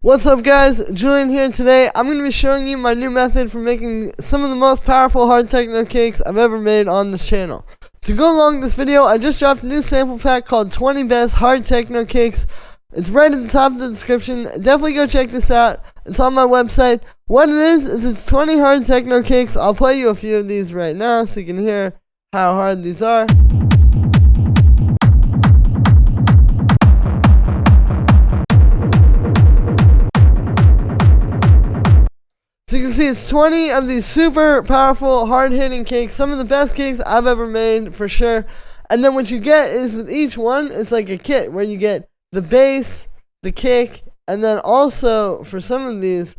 What's up guys, Julian here. Today I'm going to be showing you my new method for making some of the most powerful hard techno cakes I've ever made on this channel. To go along with this video, I just dropped a new sample pack called 20 Best Hard Techno Cakes. It's right at the top of the description. Definitely go check this out. It's on my website. What it is it's 20 hard techno cakes. I'll play you a few of these right now so you can hear how hard these are. So you can see it's 20 of these super powerful, hard-hitting cakes. Some of the best cakes I've ever made, for sure. And then what you get is with each one, it's like a kit where you get the base, the kick, and then also for some of these,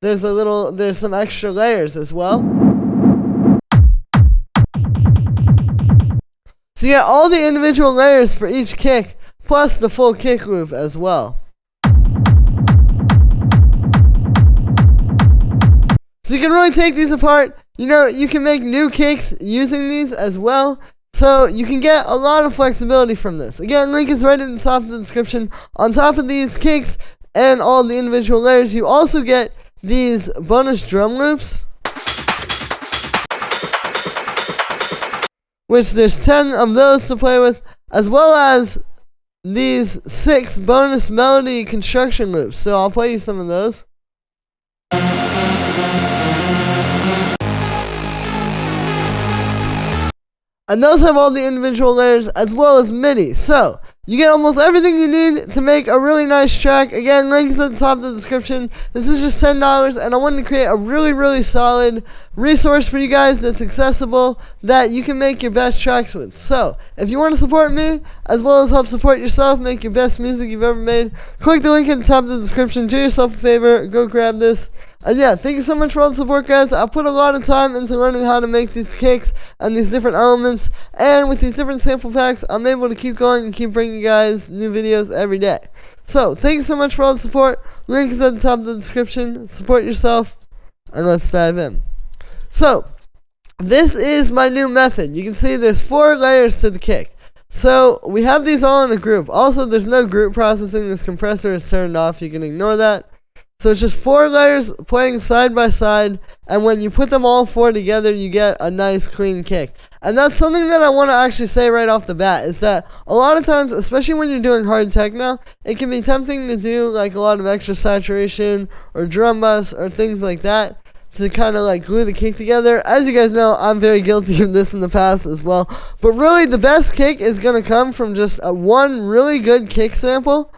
there's some extra layers as well. So you get all the individual layers for each kick, plus the full kick loop as well. So you can really take these apart. You know, you can make new cakes using these as well. So you can get a lot of flexibility from this. Again, link is right at the top of the description. On top of these cakes and all the individual layers, you also get these bonus drum loops, which there's 10 of those to play with, as well as these 6 bonus melody construction loops. So I'll play you some of those. And those have all the individual layers as well as MIDI. So, you get almost everything you need to make a really nice track. Again, links at the top of the description. This is just $10, and I wanted to create a really solid resource for you guys that's accessible, that you can make your best tracks with. So, if you want to support me, as well as help support yourself, make your best music you've ever made, click the link at the top of the description. Do yourself a favor, go grab this. And yeah, thank you so much for all the support, guys. I put a lot of time into learning how to make these cakes and these different elements. And with these different sample packs, I'm able to keep going and keep bringing you guys new videos every day. So, thank you so much for all the support. Link is at the top of the description. Support yourself, and let's dive in. So, this is my new method. You can see there's 4 layers to the kick. So, we have these all in a group. Also, there's no group processing. This compressor is turned off. You can ignore that. So it's just 4 layers playing side by side, and when you put them all 4 together, you get a nice clean kick. And that's something that I want to actually say right off the bat, is that a lot of times, especially when you're doing hard techno, it can be tempting to do like a lot of extra saturation or drum bus or things like that to kind of like glue the kick together. As you guys know, I'm very guilty of this in the past as well. But really, the best kick is going to come from just one really good kick sample,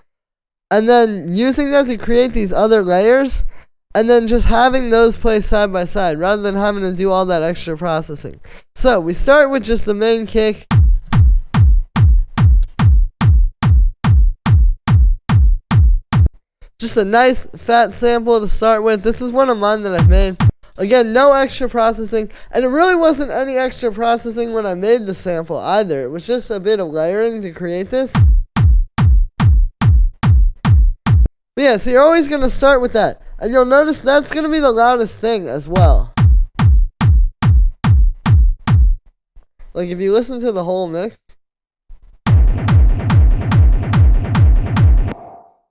and then using that to create these other layers, and then just having those play side by side rather than having to do all that extra processing. So we start with just the main kick. Just a nice fat sample to start with. This is one of mine that I've made. Again, no extra processing, and it really wasn't any extra processing when I made the sample either. It was just a bit of layering to create this. But yeah, so you're always going to start with that. And you'll notice that's going to be the loudest thing as well. Like if you listen to the whole mix,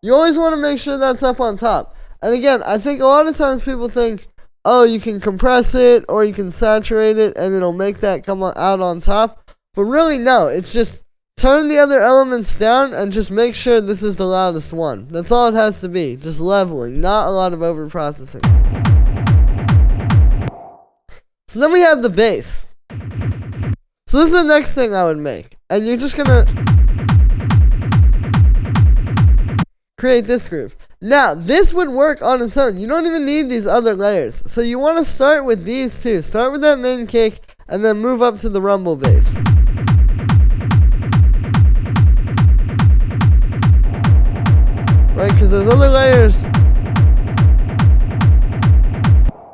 you always want to make sure that's up on top. And again, I think a lot of times people think, oh, you can compress it or you can saturate it and it'll make that come out on top. But really, no. It's just turn the other elements down and just make sure this is the loudest one. That's all it has to be. Just leveling, not a lot of over processing. So then we have the bass. So this is the next thing I would make. And you're just gonna create this groove. Now, this would work on its own. You don't even need these other layers. So you want to start with these two. Start with that main kick and then move up to the rumble bass. Right, because those other layers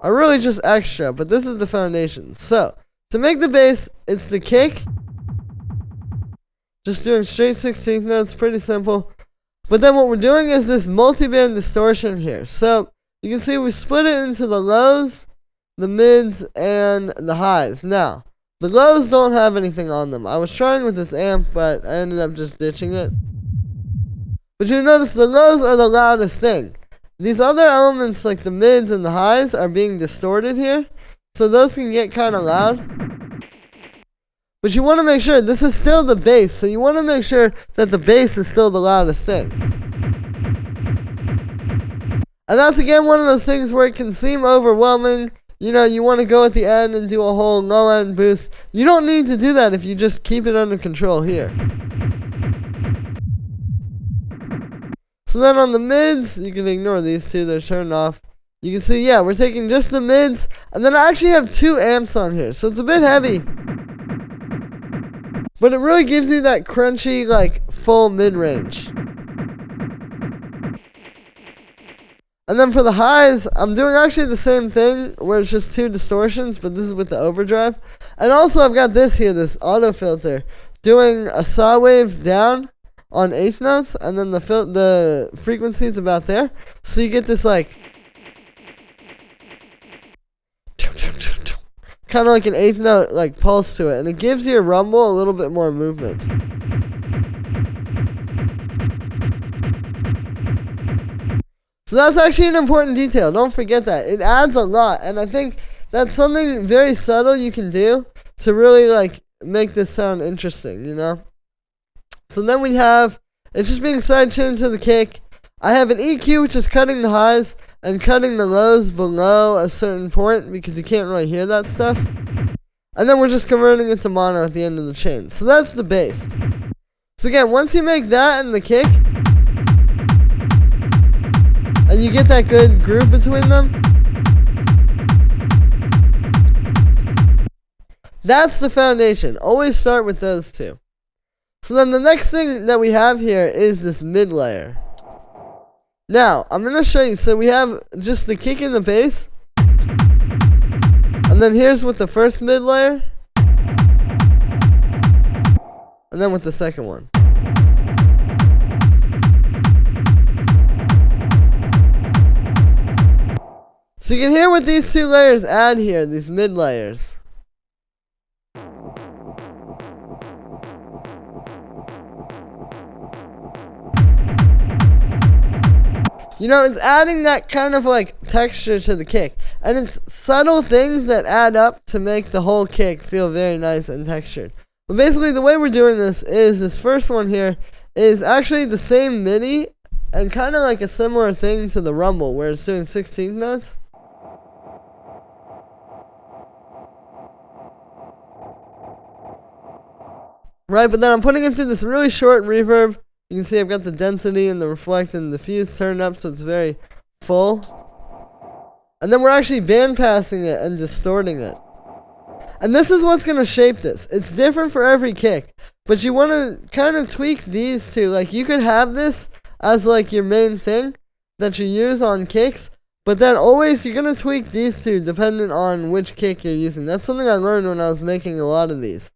are really just extra, but this is the foundation. So, to make the bass, it's the kick. Just doing straight 16th notes, pretty simple. But then what we're doing is this multi-band distortion here. So, you can see we split it into the lows, the mids, and the highs. Now, the lows don't have anything on them. I was trying with this amp, but I ended up just ditching it. But you notice the lows are the loudest thing. These other elements like the mids and the highs are being distorted here. So those can get kind of loud. But you want to make sure this is still the bass. So you want to make sure that the bass is still the loudest thing. And that's again one of those things where it can seem overwhelming. You know, you want to go at the end and do a whole low end boost. You don't need to do that if you just keep it under control here. So then on the mids, you can ignore these two, they're turned off. You can see, yeah, we're taking just the mids, and then I actually have 2 amps on here, so it's a bit heavy. But it really gives you that crunchy, like, full mid-range. And then for the highs, I'm doing actually the same thing, where it's just 2 distortions, but this is with the overdrive. And also I've got this here, this auto filter, doing a saw wave down on 8th notes, and then the frequency is about there. So you get this like kind of like an 8th note like pulse to it, and it gives your rumble a little bit more movement. So that's actually an important detail. Don't forget that. It adds a lot, and I think that's something very subtle you can do to really like make this sound interesting, you know? So then we have, it's just being sidechained to the kick. I have an EQ, which is cutting the highs and cutting the lows below a certain point because you can't really hear that stuff. And then we're just converting it to mono at the end of the chain. So that's the bass. So again, once you make that and the kick, and you get that good groove between them, that's the foundation. Always start with those two. So then the next thing that we have here is this mid layer. Now, I'm going to show you. So we have just the kick and the bass. And then here's with the first mid layer. And then with the second one. So you can hear what these 2 layers add here, these mid layers. You know, it's adding that kind of like texture to the kick. And it's subtle things that add up to make the whole kick feel very nice and textured. But basically the way we're doing this is this first one here is actually the same MIDI and kind of like a similar thing to the rumble where it's doing 16th notes. Right, but then I'm putting it through this really short reverb. You can see I've got the density and the reflect and the diffuse turned up so it's very full. And then we're actually bandpassing it and distorting it. And this is what's going to shape this. It's different for every kick. But you want to kind of tweak these two. Like you could have this as like your main thing that you use on kicks. But then always you're going to tweak these two depending on which kick you're using. That's something I learned when I was making a lot of these.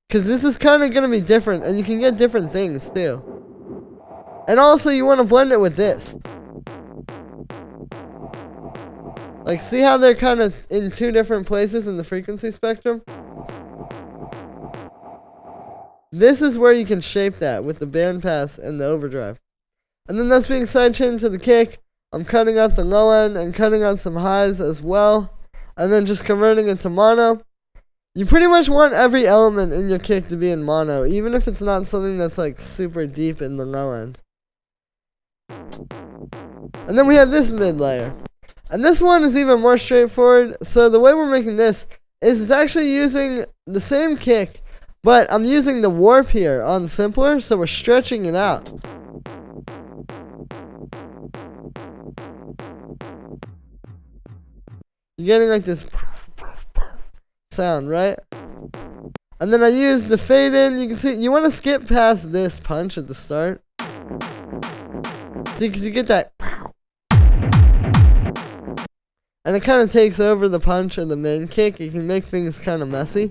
Because this is kind of going to be different, and you can get different things, too. And also, you want to blend it with this. Like, see how they're kind of in 2 different places in the frequency spectrum? This is where you can shape that with the bandpass and the overdrive. And then that's being sidechained to the kick. I'm cutting out the low end and cutting out some highs as well. And then just converting it to mono. You pretty much want every element in your kick to be in mono, even if it's not something that's like super deep in the low end. And then we have this mid layer. And this one is even more straightforward. So the way we're making this is it's actually using the same kick, but I'm using the warp here on simpler, so we're stretching it out. You're getting like this sound, right? And then I use the fade in. You can see you want to skip past this punch at the start. See, because you get that, and it kind of takes over the punch or the main kick. It can make things kind of messy.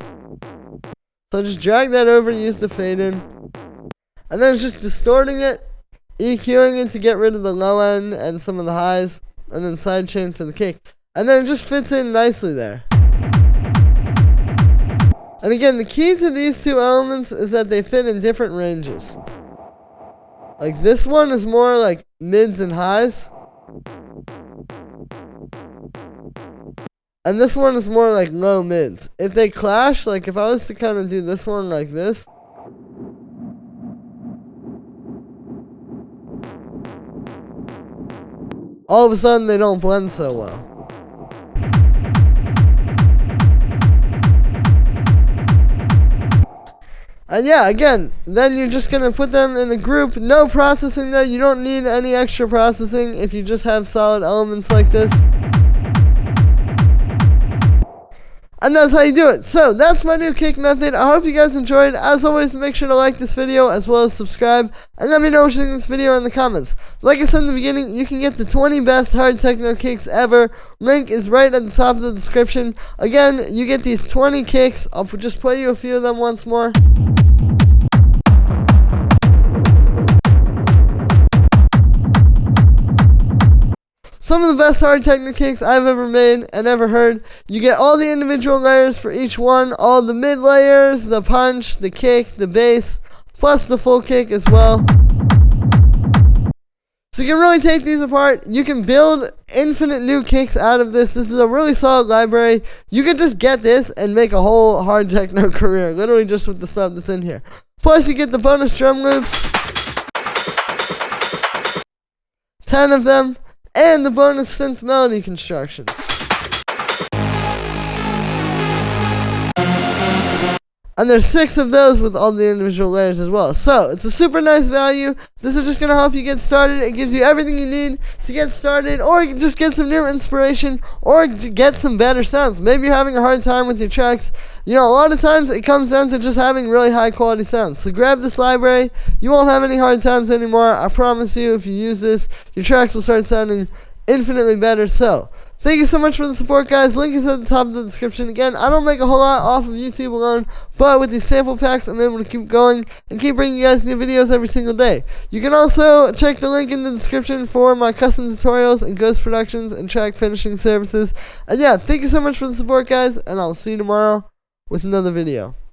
So just drag that over, use the fade in, and then it's just distorting it, EQing it to get rid of the low end and some of the highs, and then sidechain to the kick. And then it just fits in nicely there. And again, the key to these 2 elements is that they fit in different ranges. Like this one is more like mids and highs. And this one is more like low mids. If they clash, like if I was to kind of do this one like this. All of a sudden they don't blend so well. And yeah, again, then you're just going to put them in a group. No processing there. You don't need any extra processing if you just have solid elements like this. And that's how you do it. So that's my new kick method. I hope you guys enjoyed. As always, make sure to like this video as well as subscribe. And let me know what you think of this video in the comments. Like I said in the beginning, you can get the 20 best hard techno kicks ever. Link is right at the top of the description. Again, you get these 20 kicks. I'll just play you a few of them once more. Some of the best hard techno kicks I've ever made and ever heard. You get all the individual layers for each one, all the mid layers, the punch, the kick, the bass, plus the full kick as well. So you can really take these apart. You can build infinite new kicks out of this. This is a really solid library. You can just get this and make a whole hard techno career, literally just with the stuff that's in here. Plus you get the bonus drum loops, 10 of them. And the bonus synth melody constructions. And there's 6 of those with all the individual layers as well. So, it's a super nice value. This is just going to help you get started. It gives you everything you need to get started. Or you can just get some new inspiration. Or get some better sounds. Maybe you're having a hard time with your tracks. You know, a lot of times it comes down to just having really high quality sounds. So grab this library. You won't have any hard times anymore. I promise you, if you use this, your tracks will start sounding infinitely better. So, thank you so much for the support, guys. Link is at the top of the description. Again, I don't make a whole lot off of YouTube alone, but with these sample packs, I'm able to keep going and keep bringing you guys new videos every single day. You can also check the link in the description for my custom tutorials and ghost productions and track finishing services. And yeah, thank you so much for the support, guys, and I'll see you tomorrow with another video.